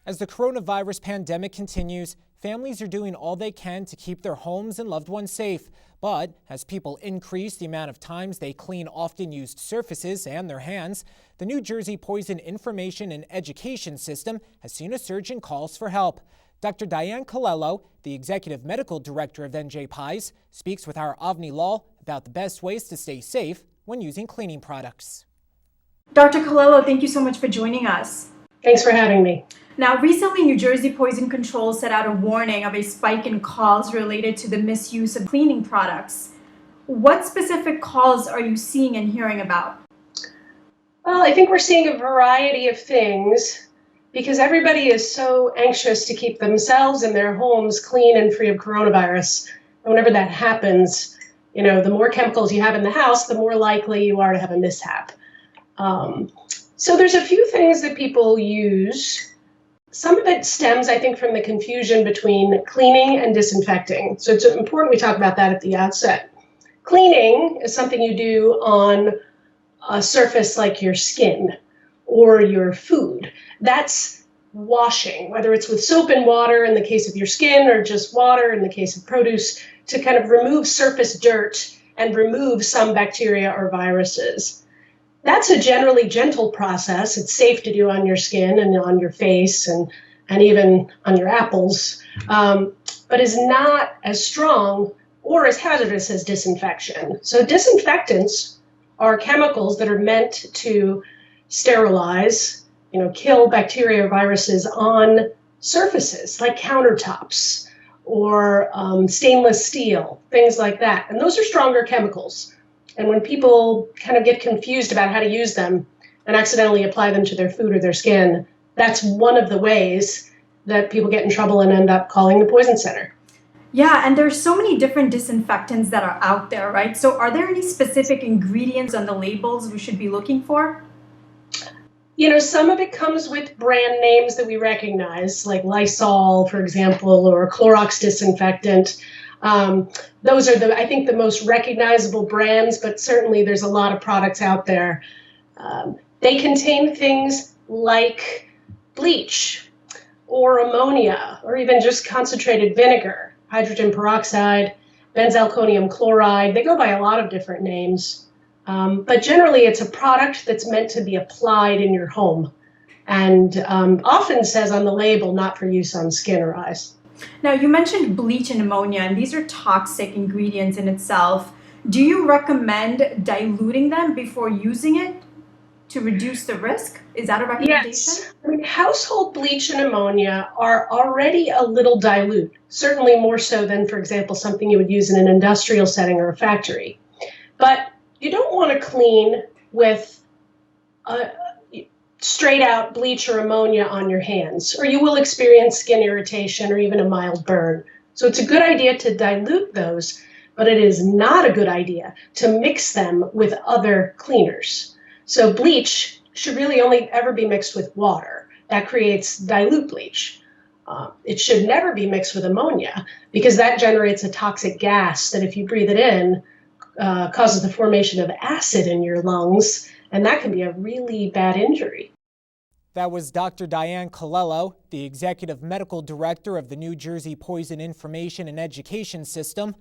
As the coronavirus pandemic continues, families are doing all they can to keep their homes and loved ones safe. But as people increase the amount of times they clean often used surfaces and their hands, the New Jersey Poison Information and Education System has seen a surge in calls for help. Dr. Diane Calello, the Executive Medical Director of NJPIES, speaks with our Avni Lal about the best ways to stay safe when using cleaning products. Dr. Calello, thank you so much for joining us. Thanks for having me. Now, recently, New Jersey Poison Control set out a warning of a spike in calls related to the misuse of cleaning products. What specific calls are you seeing and hearing about? Well, I think we're seeing a variety of things because everybody is so anxious to keep themselves and their homes clean and free of coronavirus. And whenever that happens, the more chemicals you have in the house, the more likely you are to have a mishap. So there's a few things that people use. Some of it stems, I think, from the confusion between cleaning and disinfecting. So it's important we talk about that at the outset. Cleaning is something you do on a surface like your skin or your food. That's washing, whether it's with soap and water in the case of your skin or just water in the case of produce, to kind of remove surface dirt and remove some bacteria or viruses. That's a generally gentle process. It's safe to do on your skin and on your face and even on your apples, but is not as strong or as hazardous as disinfection. So disinfectants are chemicals that are meant to sterilize, kill bacteria or viruses on surfaces like countertops or stainless steel, things like that. And those are stronger chemicals. And when people kind of get confused about how to use them and accidentally apply them to their food or their skin, that's one of the ways that people get in trouble and end up calling the poison center. Yeah, and there's so many different disinfectants that are out there, right? So are there any specific ingredients on the labels we should be looking for? Some of it comes with brand names that we recognize, like Lysol, for example, or Clorox disinfectant. Those are I think the most recognizable brands, but certainly there's a lot of products out there. They contain things like bleach or ammonia or even just concentrated vinegar, hydrogen peroxide, benzalkonium chloride. They go by a lot of different names, but generally it's a product that's meant to be applied in your home and often says on the label, not for use on skin or eyes. Now, you mentioned bleach and ammonia, and these are toxic ingredients in itself. Do you recommend diluting them before using it to reduce the risk? Is that a recommendation? Yes. Household bleach and ammonia are already a little dilute, certainly more so than, for example, something you would use in an industrial setting or a factory. But you don't want to clean with straight out bleach or ammonia on your hands, or you will experience skin irritation or even a mild burn. So it's a good idea to dilute those, but it is not a good idea to mix them with other cleaners. So bleach should really only ever be mixed with water. That creates dilute bleach. It should never be mixed with ammonia because that generates a toxic gas that if you breathe it in, causes the formation of acid in your lungs, and that can be a really bad injury. That was Dr. Diane Calello, the Executive Medical Director of the New Jersey Poison Information and Education System.